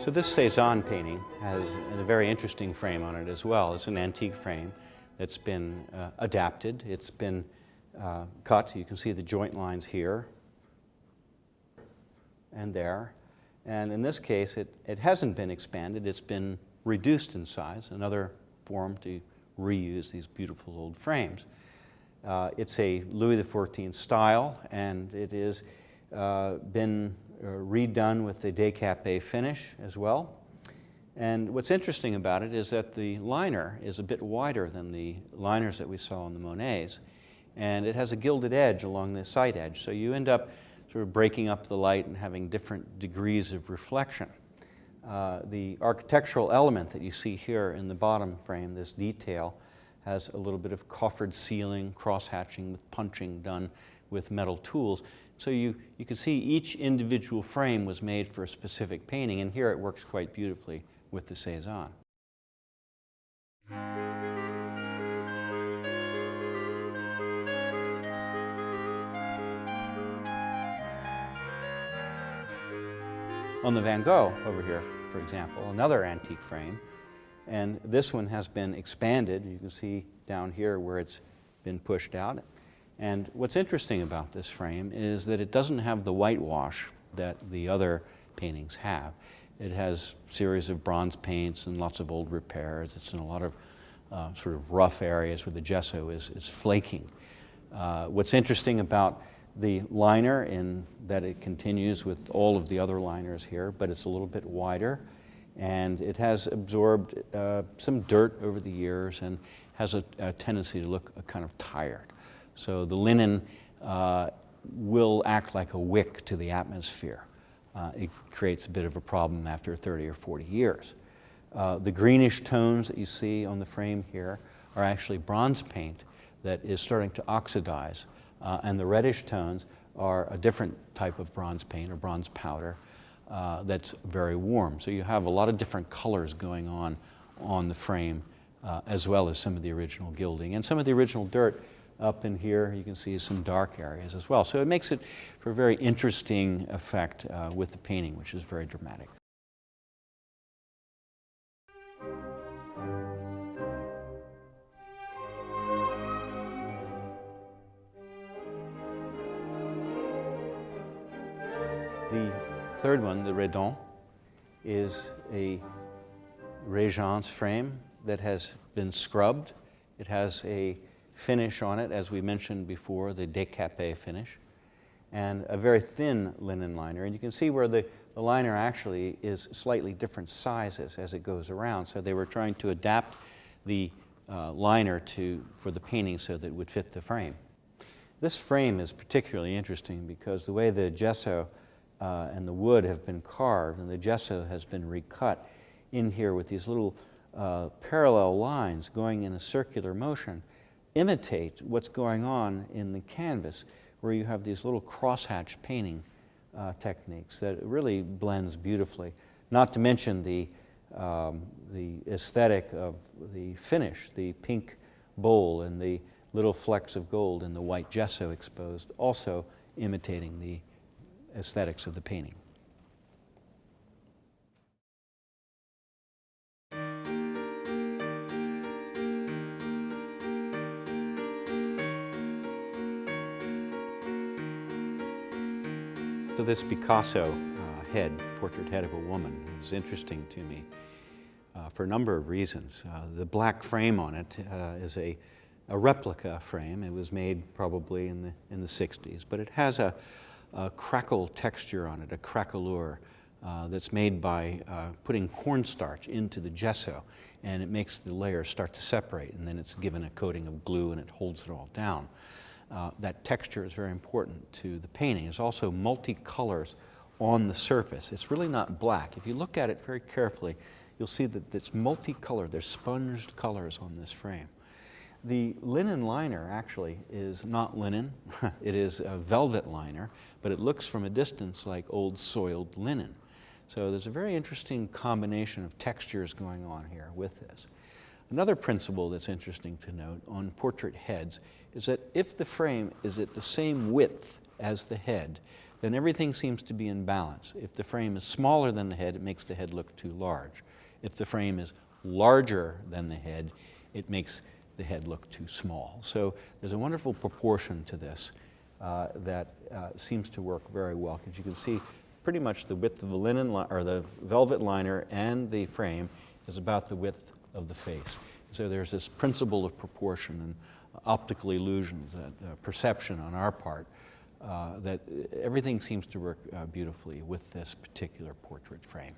So this Cézanne painting has a very interesting frame on it as well. It's an antique frame that's been adapted. It's been cut. You can see the joint lines here and there. And in this case, it hasn't been expanded. It's been reduced in size, another form to reuse these beautiful old frames. It's a Louis XIV style, and it has been redone with the décapé finish as well. And what's interesting about it is that the liner is a bit wider than the liners that we saw on the Monets, and it has a gilded edge along the side edge. So you end up sort of breaking up the light and having different degrees of reflection. The architectural element that you see here in the bottom frame, this detail, has a little bit of coffered ceiling, cross-hatching with punching done with metal tools. So you can see each individual frame was made for a specific painting, and here it works quite beautifully with the Cézanne. On the Van Gogh over here, for example, another antique frame, and this one has been expanded. You can see down here where it's been pushed out. And what's interesting about this frame is that it doesn't have the whitewash that the other paintings have. It has a series of bronze paints and lots of old repairs. It's in a lot of sort of rough areas where the gesso is flaking. What's interesting about the liner in that it continues with all of the other liners here, but it's a little bit wider, and it has absorbed some dirt over the years and has a tendency to look kind of tired. So the linen will act like a wick to the atmosphere. It creates a bit of a problem after 30 or 40 years. The greenish tones that you see on the frame here are actually bronze paint that is starting to oxidize, and the reddish tones are a different type of bronze paint or bronze powder that's very warm. So you have a lot of different colors going on the frame, as well as some of the original gilding. And some of the original dirt up in here, you can see some dark areas as well. So it makes it for a very interesting effect with the painting, which is very dramatic. The third one, the Redon, is a Régence frame that has been scrubbed. It has a finish on it, as we mentioned before, the décapé finish, and a very thin linen liner. And you can see where the liner actually is slightly different sizes as it goes around. So they were trying to adapt the liner for the painting so that it would fit the frame. This frame is particularly interesting because the way the gesso and the wood have been carved and the gesso has been recut in here with these little parallel lines going in a circular motion imitate what's going on in the canvas, where you have these little crosshatch painting techniques that really blends beautifully. Not to mention the aesthetic of the finish, the pink bowl and the little flecks of gold in the white gesso exposed, also imitating the aesthetics of the painting. So this Picasso portrait head of a woman, is interesting to me for a number of reasons. The black frame on it is a replica frame. It was made probably in the 60s, but it has a crackle texture on it, a craquelure that's made by putting cornstarch into the gesso, and it makes the layers start to separate, and then it's given a coating of glue and it holds it all down. That texture is very important to the painting. There's also multicolors on the surface. It's really not black. If you look at it very carefully, you'll see that it's multicolored. There's sponged colors on this frame. The linen liner actually is not linen. It is a velvet liner, but it looks from a distance like old soiled linen. So there's a very interesting combination of textures going on here with this. Another principle that's interesting to note on portrait heads is that if the frame is at the same width as the head, then everything seems to be in balance. If the frame is smaller than the head, it makes the head look too large. If the frame is larger than the head, it makes the head look too small. So there's a wonderful proportion to this that seems to work very well, because you can see pretty much the width of the linen or the velvet liner and the frame is about the width of the face. So there's this principle of proportion and optical illusions, perception on our part, that everything seems to work beautifully with this particular portrait frame.